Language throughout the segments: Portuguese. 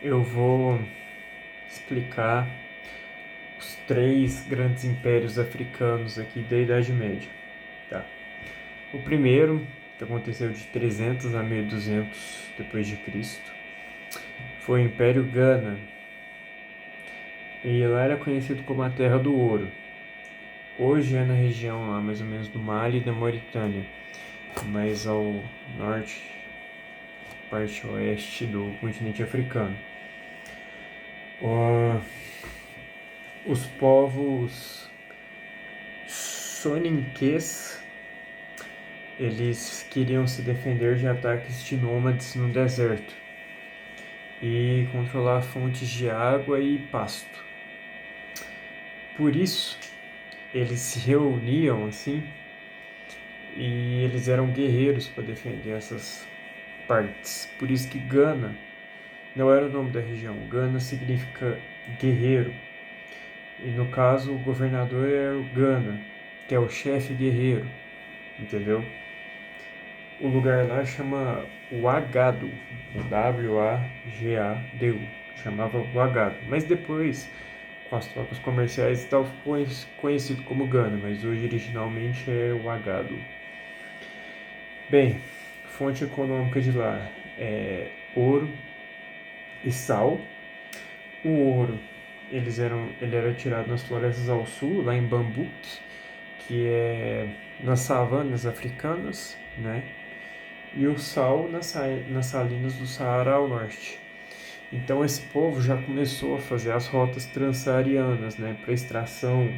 Eu vou explicar os três grandes impérios africanos aqui da Idade Média. Tá? O primeiro, que aconteceu de 300 a 1200 depois de Cristo, foi o Império Gana. E lá era conhecido como a Terra do Ouro. Hoje é na região lá, mais ou menos do Mali e da Mauritânia, mais ao norte, parte oeste do continente africano. Os povos soninquês, eles queriam se defender de ataques de nômades no deserto e controlar fontes de água e pasto. Por isso, eles se reuniam assim e eles eram guerreiros para defender essas partes. Por isso que Gana não era o nome da região. Gana significa guerreiro. E no caso, o governador era o Gana, que é o chefe guerreiro, entendeu? O lugar lá chama Ouagadougou, W-A-G-A-D-U, chamava Ouagadougou. Mas depois, com as trocas comerciais e tal, ficou conhecido como Gana, mas hoje originalmente é Ouagadougou. Bem, fonte econômica de lá é ouro e sal. O ouro, ele era tirado nas florestas ao sul, lá em Bambuque, que é nas savanas africanas, né? E o sal nas salinas do Saara ao norte. Então esse povo já começou a fazer as rotas transsaarianas, né, para extração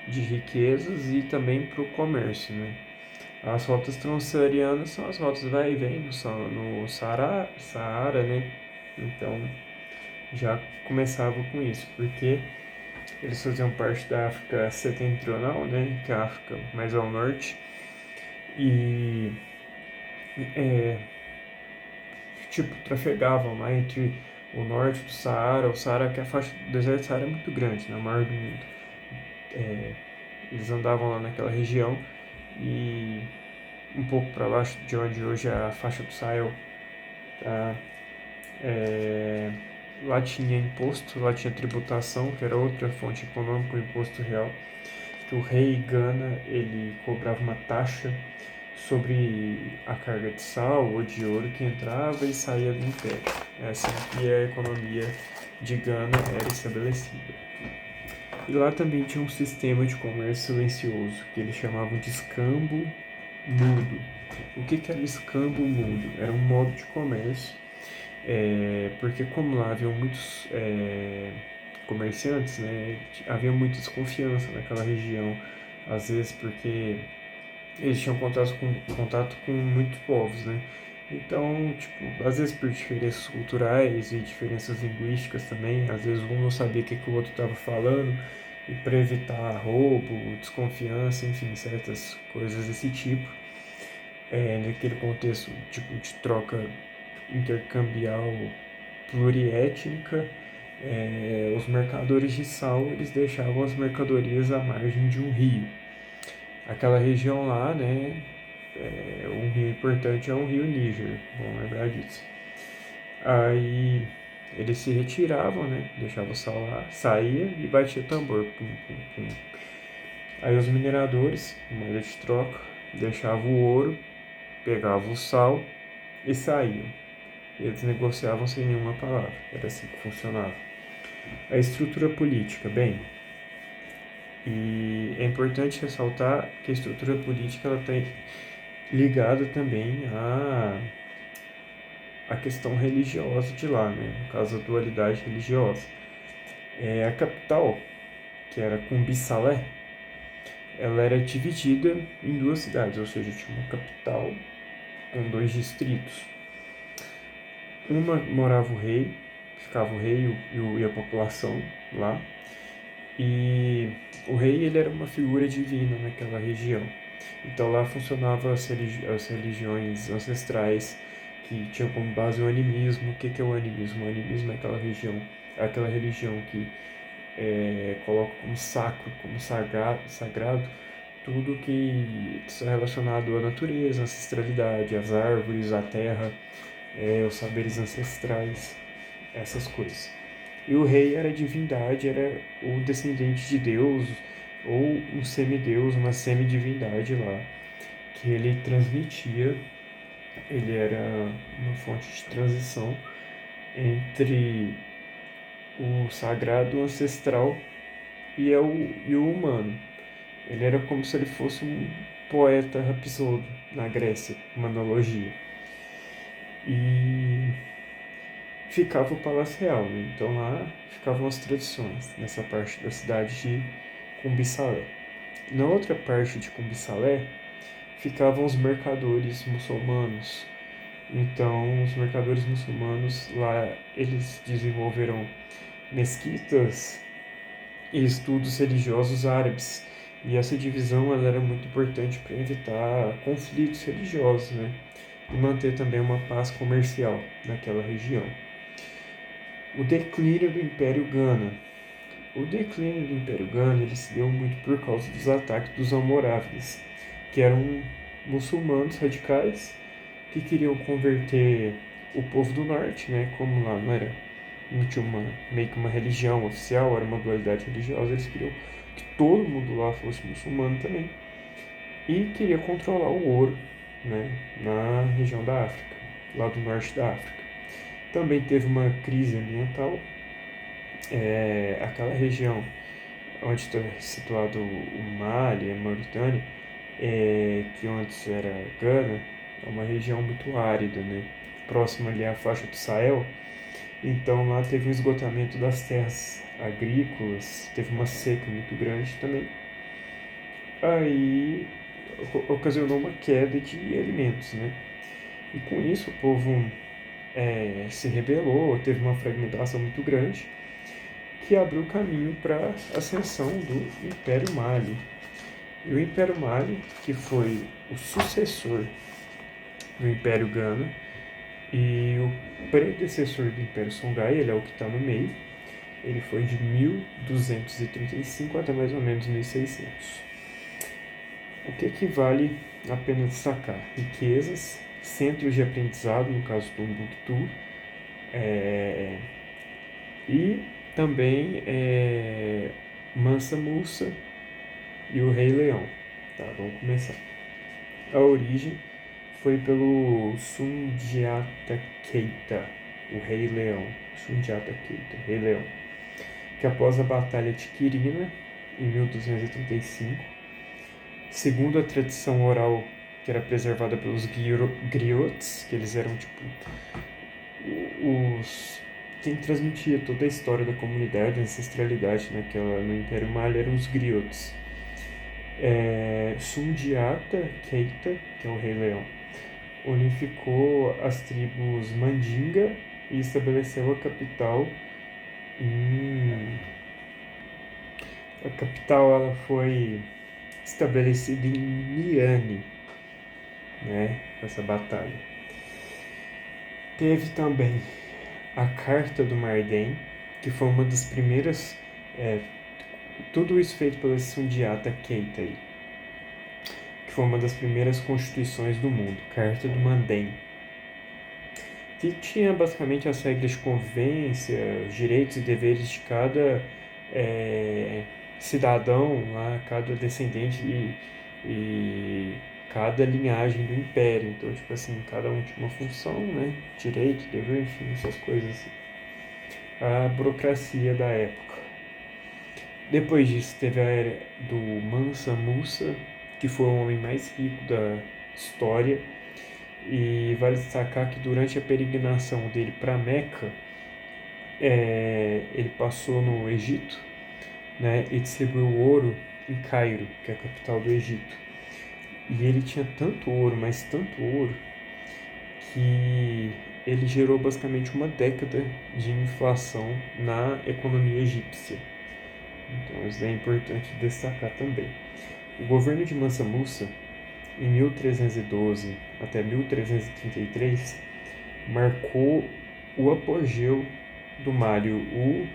de riquezas e também para o comércio, né. As rotas transsaarianas são as rotas vai e vem no Saara, né. Então já começava com isso, porque eles faziam parte da África setentrional, né, que é a África mais ao norte, e é, tipo, trafegavam lá entre o norte do Saara, o Saara, que a faixa do deserto do Saara é muito grande, né, a maior do mundo. É, eles andavam lá naquela região e um pouco para baixo de onde hoje é a faixa do Sahel, tá? É, lá tinha imposto, lá tinha tributação, que era outra fonte econômica, o imposto real, que o rei Gana, ele cobrava uma taxa sobre a carga de sal ou de ouro que entrava e saía do império. É assim que a economia de Gana era estabelecida. E lá também tinha um sistema de comércio silencioso, que eles chamavam de escambo mudo. O que era o escambo mudo? Era um modo de comércio, porque como lá haviam muitos comerciantes, né, havia muita desconfiança naquela região, às vezes porque eles tinham contato com muitos povos, né? Então, tipo, às vezes por diferenças culturais e diferenças linguísticas também, às vezes um não sabia o que o outro estava falando, e para evitar roubo, desconfiança, enfim, certas coisas desse tipo, naquele contexto tipo de troca intercambial pluriétnica, os mercadores de sal eles deixavam as mercadorias à margem de um rio. Aquela região lá, né, um rio importante é o rio Níger, bom lembrar disso. Aí eles se retiravam, né? Deixavam o sal lá, saía e batia tambor. Pum, pum, pum. Aí os mineradores, moeda de troca, deixavam o ouro, pegavam o sal e saíam. E eles negociavam sem nenhuma palavra. Era assim que funcionava. A estrutura política, bem, e é importante ressaltar que a estrutura política ela está ligada também a questão religiosa de lá, né? No caso, a dualidade religiosa. A capital, que era Cumbi-Salé, ela era dividida em duas cidades, ou seja, tinha uma capital com dois distritos. Uma morava o rei, ficava o rei e a população lá, e o rei ele era uma figura divina naquela região. Então lá funcionavam as religiões ancestrais que tinham como base o animismo. O que é o animismo? O animismo é aquela religião que coloca como sacro, como sagrado tudo que está relacionado à natureza, à ancestralidade, às árvores, à terra, os saberes ancestrais. essas coisas. E o rei era divindade, era o descendente de Deus, ou um semideus, uma semidivindade lá, que ele transmitia, ele era uma fonte de transição entre o sagrado ancestral e o humano. Ele era como se ele fosse um poeta rapsodo na Grécia, uma analogia. E ficava o Palácio Real, né? Então lá ficavam as tradições, nessa parte da cidade de Cumbisalé. Na outra parte de Cumbisalé ficavam os mercadores muçulmanos. Então, os mercadores muçulmanos lá, eles desenvolveram mesquitas e estudos religiosos árabes. E essa divisão ela era muito importante para evitar conflitos religiosos, né? E manter também uma paz comercial naquela região. O declínio do Império Gana. O declínio do Império Gana ele se deu muito por causa dos ataques dos almorávides, que eram muçulmanos radicais que queriam converter o povo do norte, né? Como lá não tinha meio que uma religião oficial, era uma dualidade religiosa, eles queriam que todo mundo lá fosse muçulmano também. E queria controlar o ouro, né? Na região da África, lá do norte da África. Também teve uma crise ambiental. Aquela região onde está situado o Mali, a Mauritânia, que antes era Gana, é uma região muito árida, né? Próxima ali à faixa do Sahel. Então lá teve um esgotamento das terras agrícolas, teve uma seca muito grande também. Aí ocasionou uma queda de alimentos, né? E com isso o povo se rebelou, teve uma fragmentação muito grande, que abriu caminho para a ascensão do Império Mali. E o Império Mali, que foi o sucessor do Império Gana e o predecessor do Império Songhai, ele é o que está no meio, ele foi de 1235 até mais ou menos 1600. O que vale a pena destacar? Riquezas, centros de aprendizado, no caso do Timbuktu, e também Mansa Musa e o Rei Leão. Tá, vamos começar. A origem foi pelo Sundiata Keita, o Rei Leão. Sundiata Keita, Rei Leão. Que após a Batalha de Quirina, em 1235, segundo a tradição oral que era preservada pelos griots, que eles eram tipo quem transmitia toda a história da comunidade, a ancestralidade no Império Mali eram os griots. Sundiata Keita, que é o Rei Leão, unificou as tribos Mandinga e estabeleceu a capital A capital ela foi estabelecida em Miane, né, essa batalha. Teve também a Carta do Mardem, que foi uma das primeiras, tudo isso feito pela Sundiata Keita aí, que foi uma das primeiras constituições do mundo, Carta do Mardem, que tinha basicamente as regras de convivência, os direitos e deveres de cada cidadão lá, cada descendente e cada linhagem do império. Então, tipo assim, cada um tinha uma função, né? Direito, dever, enfim, essas coisas assim. A burocracia da época. Depois disso, teve a era do Mansa Musa, que foi o homem mais rico da história. E vale destacar que durante a peregrinação dele para Meca, ele passou no Egito, né, e distribuiu ouro em Cairo, que é a capital do Egito. E ele tinha tanto ouro, mas tanto ouro, que ele gerou basicamente uma década de inflação na economia egípcia. Então isso é importante destacar também. O governo de Mansa Musa, em 1312 até 1333, marcou o apogeu do Mali, o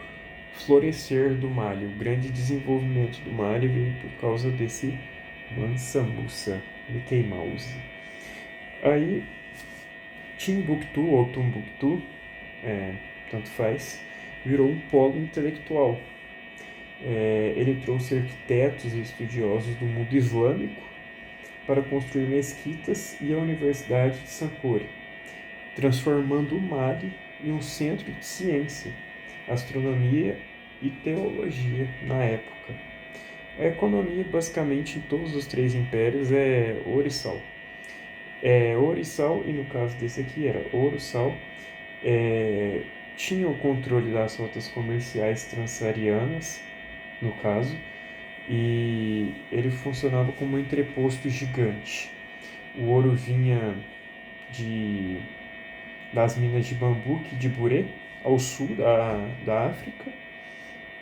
florescer do Mali, o grande desenvolvimento do Mali veio por causa desse Mansa Musa, Mickey Mouse. Aí, Timbuktu ou Tumbuktu, tanto faz, virou um polo intelectual. Ele trouxe arquitetos e estudiosos do mundo islâmico para construir mesquitas e a Universidade de Sankore, transformando o Mali em um centro de ciência, astronomia e teologia na época. A economia, basicamente, em todos os três impérios é ouro e sal. Ouro e sal, e no caso desse aqui era ouro, sal, tinha o controle das rotas comerciais transsaarianas, no caso, e ele funcionava como um entreposto gigante. O ouro vinha das minas de Bambuque e de Buré, ao sul da África,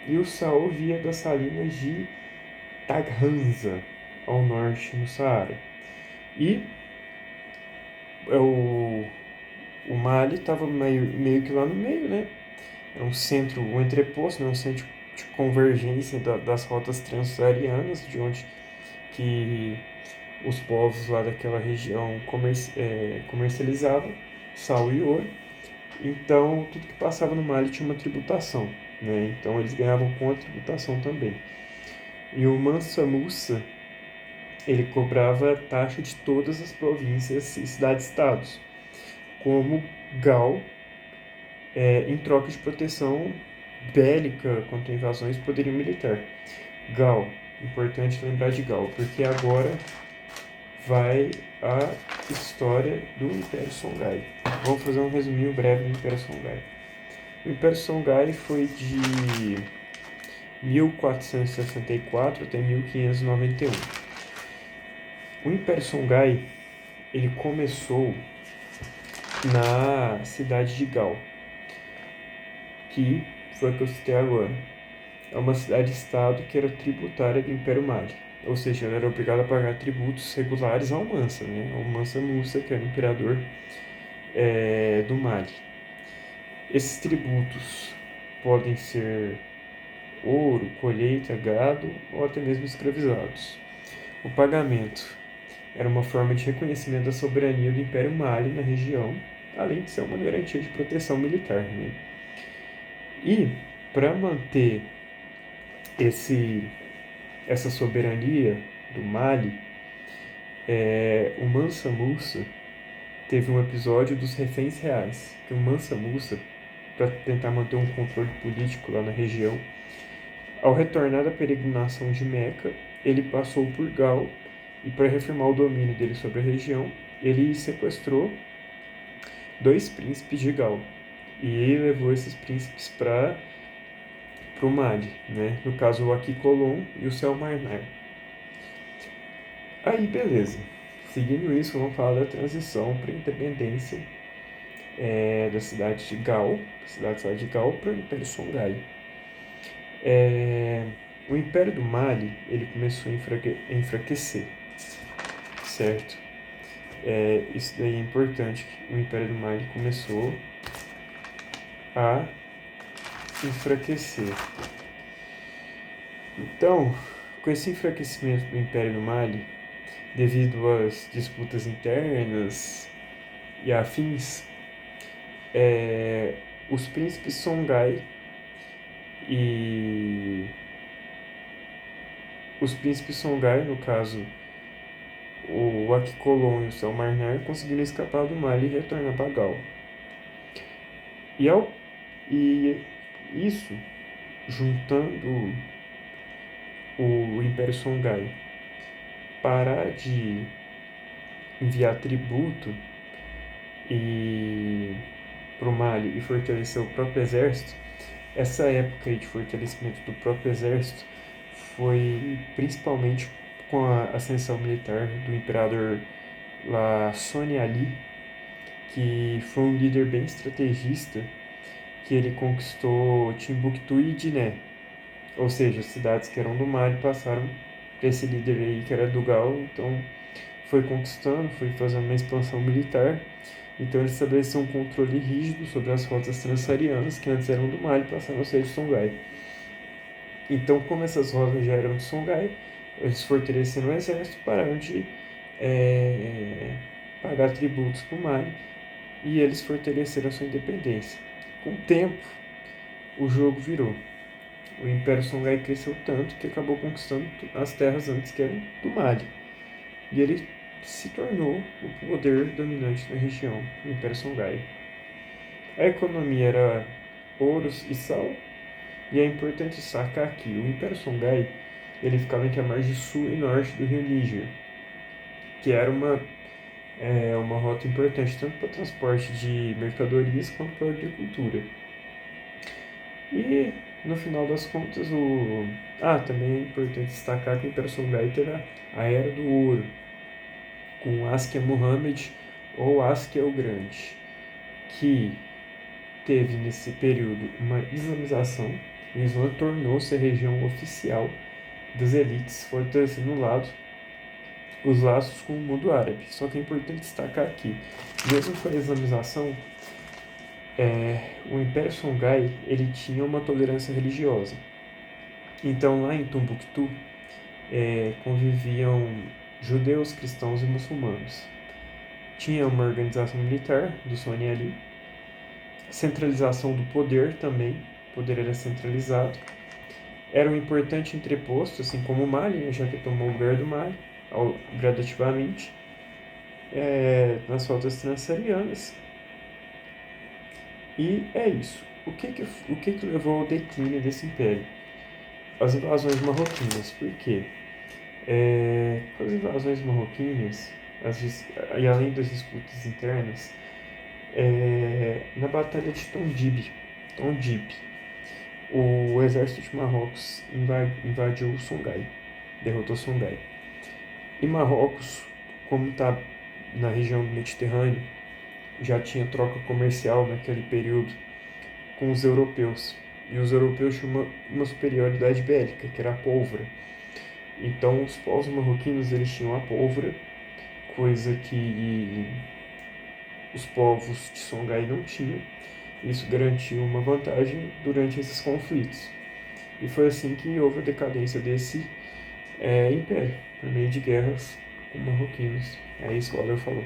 e o sal via das salinas de Taghanza, ao norte, no Saara. E o Mali estava meio que lá no meio, né? É um centro, um entreposto, né? Um centro de convergência das rotas transsaarianas, de onde que os povos lá daquela região comercializavam sal e ouro. Então, tudo que passava no Mali tinha uma tributação, né? Então, eles ganhavam com a tributação também. E o Mansa Musa, ele cobrava taxa de todas as províncias e cidades-estados, como Gal, em troca de proteção bélica contra invasões e poderio militar. Gal, importante lembrar de Gal, porque agora vai a história do Império Songhai. Vamos fazer um resuminho breve do Império Songhai. O Império Songhai foi de 1464 até 1591. O Império Songhai, ele começou na cidade de Gal, que foi a que eu citei agora. É uma cidade-estado que era tributária do Império Mali. Ou seja, ela era obrigada a pagar tributos regulares ao Mansa, né? Ao Mansa Musa, que era o imperador do Mali. Esses tributos podem ser ouro, colheita, gado ou até mesmo escravizados. O pagamento era uma forma de reconhecimento da soberania do Império Mali na região, além de ser uma garantia de proteção militar, né? E para manter essa soberania do Mali, o Mansa Musa teve um episódio dos reféns reais, que o Mansa Musa, para tentar manter um controle político lá na região, ao retornar da peregrinação de Meca, ele passou por Gal e, para reafirmar o domínio dele sobre a região, ele sequestrou 2 príncipes de Gal e levou esses príncipes para o Mali, né? No caso, o Aquicolon e o Selmarnar. Aí, beleza. Seguindo isso, vamos falar da transição para a independência da cidade de Gal, para o Império Songhai. O Império do Mali, ele começou a enfraquecer, certo? Isso daí é importante, o Império do Mali começou a enfraquecer. Então, com esse enfraquecimento do Império do Mali, devido às disputas internas e afins, os príncipes Songhai no caso, o Aquicolon e o Selmarnar, conseguiram escapar do Mali e retornar para Gal. E isso, juntando o Império Songhai parar de enviar tributo para o Mali e fortalecer o próprio exército, essa época aí de fortalecimento do próprio exército foi principalmente com a ascensão militar do imperador lá Soni Ali, que foi um líder bem estrategista, que ele conquistou Timbuktu e Diné, ou seja, as cidades que eram do Mali passaram para esse líder aí que era do Gal, então foi conquistando, foi fazendo uma expansão militar. Então ele estabeleceu um controle rígido sobre as rotas transsaarianas que antes eram do Mali, passaram a ser de Songhai. Então, como essas rotas já eram de Songhai, eles fortaleceram o exército, pararam de pagar tributos para o Mali e eles fortaleceram a sua independência. Com o tempo, o jogo virou. O Império Songhai cresceu tanto que acabou conquistando as terras antes que eram do Mali. E ele se tornou o poder dominante na região, o Império Songhai. A economia era ouros e sal, e é importante destacar que o Império Songhai ele ficava entre a margem sul e norte do rio Níger, que era uma rota importante tanto para o transporte de mercadorias quanto para a agricultura. E no final das contas, também é importante destacar que o Império Songhai teve a Era do Ouro, com Askia Muhammad ou Askia o Grande, que teve nesse período uma islamização. O Islã tornou-se a religião oficial das elites, fortalecendo os laços com o mundo árabe. Só que é importante destacar que, mesmo com a islamização, o Império Songhai ele tinha uma tolerância religiosa. Então, lá em Tombuctu, conviviam judeus, cristãos e muçulmanos. Tinha uma organização militar do Sony Ali, centralização do poder também, o poder era centralizado. Era um importante entreposto, assim como o Mali, né, já que tomou o lugar do Mali, gradativamente, nas rotas transsaarianas. E é isso. O que levou ao declínio desse império? As invasões marroquinas. Por quê? Com as invasões marroquinas, e além das disputas internas, na Batalha de Tondib, o exército de Marrocos invadiu Songhai, derrotou Songhai. E Marrocos, como está na região do Mediterrâneo, já tinha troca comercial naquele período com os europeus. E os europeus tinham uma superioridade bélica, que era a pólvora. Então, os povos marroquinos eles tinham a pólvora, coisa que os povos de Songhai não tinham. Isso garantiu uma vantagem durante esses conflitos. E foi assim que houve a decadência desse império, por meio de guerras com marroquinos. É isso, valeu, falou.